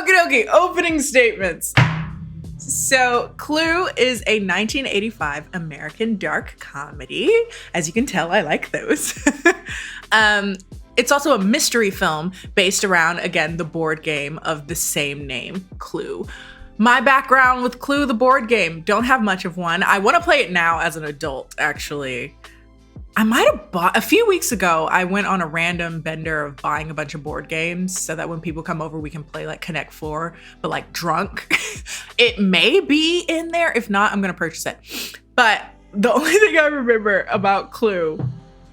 Okay, opening statements. So Clue is a 1985 American dark comedy. As you can tell, I like those. It's also a mystery film based around, again, the board game of the same name, Clue. My background with Clue, the board game, don't have much of one. I want to play it now as an adult, actually. I might have bought, a few weeks ago, I went on a random bender of buying a bunch of board games so that when people come over, we can play like Connect 4, but like drunk. It may be in there. If not, I'm going to purchase it. But the only thing I remember about Clue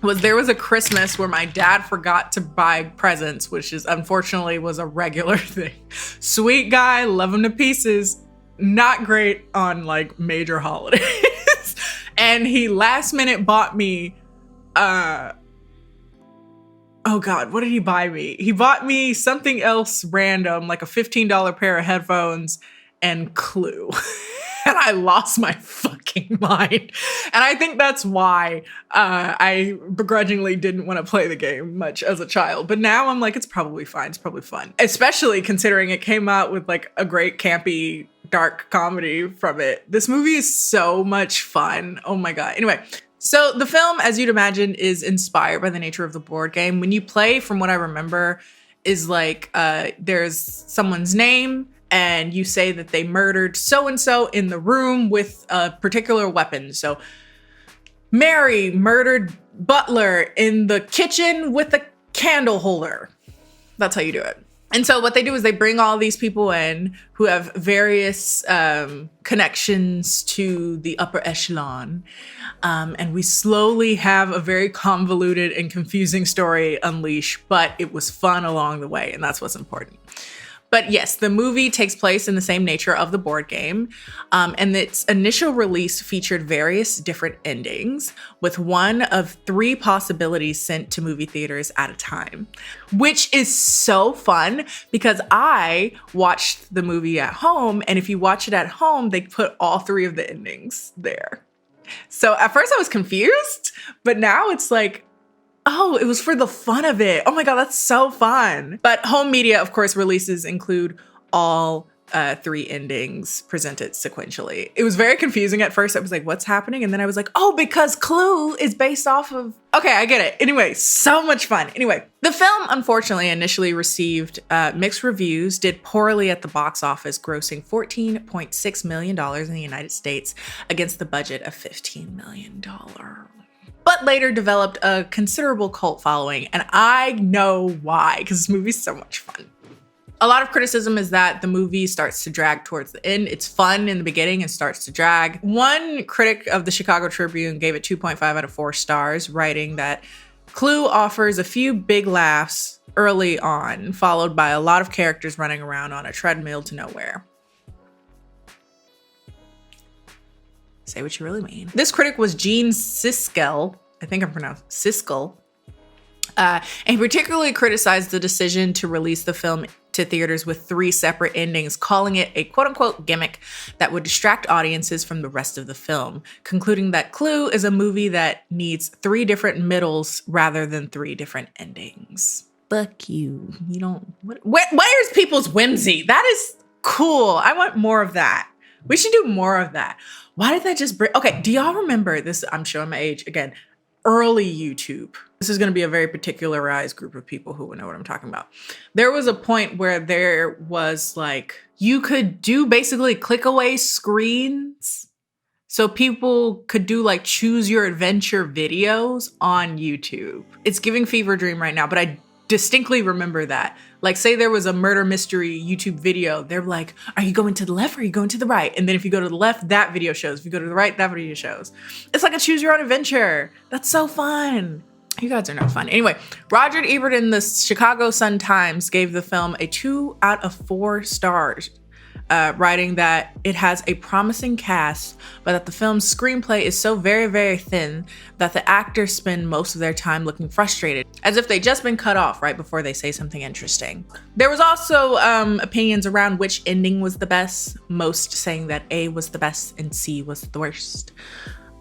was there was a Christmas where my dad forgot to buy presents, which is unfortunately was a regular thing. Sweet guy, love him to pieces. Not great on like major holidays. And he last minute bought me oh God, what did he buy me? He bought me something else random, like a $15 pair of headphones and Clue. And I lost my fucking mind. And I think that's why I begrudgingly didn't want to play the game much as a child. But now I'm like, it's probably fine. It's probably fun. Especially considering it came out with like a great campy dark comedy from it. This movie is so much fun. Oh my God. Anyway. So the film, as you'd imagine, is inspired by the nature of the board game. When you play, from what I remember, is like there's someone's name and you say that they murdered so-and-so in the room with a particular weapon. So Mary murdered Butler in the kitchen with a candle holder. That's how you do it. And so what they do is they bring all these people in who have various connections to the upper echelon. And we slowly have a very convoluted and confusing story unleash, but it was fun along the way, and that's what's important. But yes, the movie takes place in the same nature of the board game, and its initial release featured various different endings, with one of 3 possibilities sent to movie theaters at a time, which is so fun because I watched the movie at home, and if you watch it at home, they put all 3 of the endings there. So at first I was confused, but now it's like, oh, it was for the fun of it. Oh my God, that's so fun. But home media, of course, releases include all 3 endings presented sequentially. It was very confusing at first. I was like, what's happening? And then I was like, oh, because Clue is based off of... Okay, I get it. Anyway, so much fun. Anyway, the film, unfortunately, initially received mixed reviews, did poorly at the box office, grossing $14.6 million in the United States against the budget of $15 million. But later developed a considerable cult following, and I know why, because this movie's so much fun. A lot of criticism is that the movie starts to drag towards the end. It's fun in the beginning and starts to drag. One critic of the Chicago Tribune gave it 2.5 out of 4 stars, writing that Clue offers a few big laughs early on, followed by a lot of characters running around on a treadmill to nowhere. Say what you really mean. This critic was Gene Siskel. I think I'm pronounced Siskel. And he particularly criticized the decision to release the film to theaters with 3 separate endings, calling it a quote-unquote gimmick that would distract audiences from the rest of the film, concluding that Clue is a movie that needs 3 different middles rather than 3 different endings. Fuck you. You don't... Where's people's whimsy? That is cool. I want more of that. We should do more of that. Why did that just bring... Okay, do y'all remember this? I'm showing my age again. Early YouTube. This is going to be a very particularized group of people who would know what I'm talking about. There was a point where there was like, you could do basically click away screens. So people could do like choose your adventure videos on YouTube. It's giving fever dream right now, but I distinctly remember that. Like say there was a murder mystery YouTube video. They're like, are you going to the left or are you going to the right? And then if you go to the left, that video shows. If you go to the right, that video shows. It's like a choose your own adventure. That's so fun. You guys are no fun. Anyway, Roger Ebert in the Chicago Sun-Times gave the film a 2 out of 4 stars, writing that it has a promising cast, but that the film's screenplay is so very, very thin that the actors spend most of their time looking frustrated, as if they'd just been cut off right before they say something interesting. There was also opinions around which ending was the best, most saying that A was the best and C was the worst.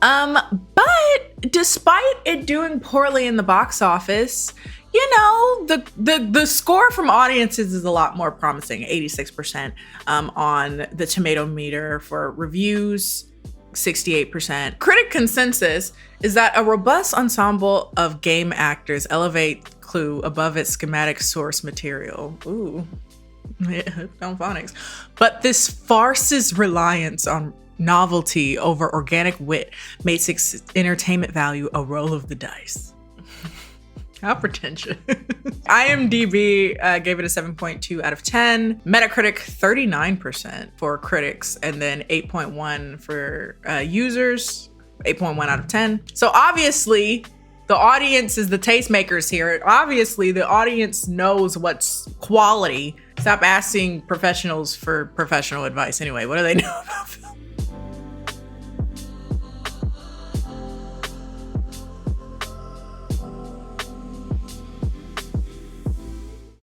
But despite it doing poorly in the box office, you know, the score from audiences is a lot more promising, 86% on the tomato meter for reviews, 68%. Critic consensus is that a robust ensemble of game actors elevate Clue above its schematic source material. Ooh, yeah, on phonics. But this farce's reliance on novelty over organic wit makes its entertainment value a roll of the dice. How pretentious. IMDb gave it a 7.2 out of 10. Metacritic, 39% for critics, and then 8.1 for users, 8.1 out of 10. So obviously, the audience is the tastemakers here. Obviously, the audience knows what's quality. Stop asking professionals for professional advice anyway. What do they know about film?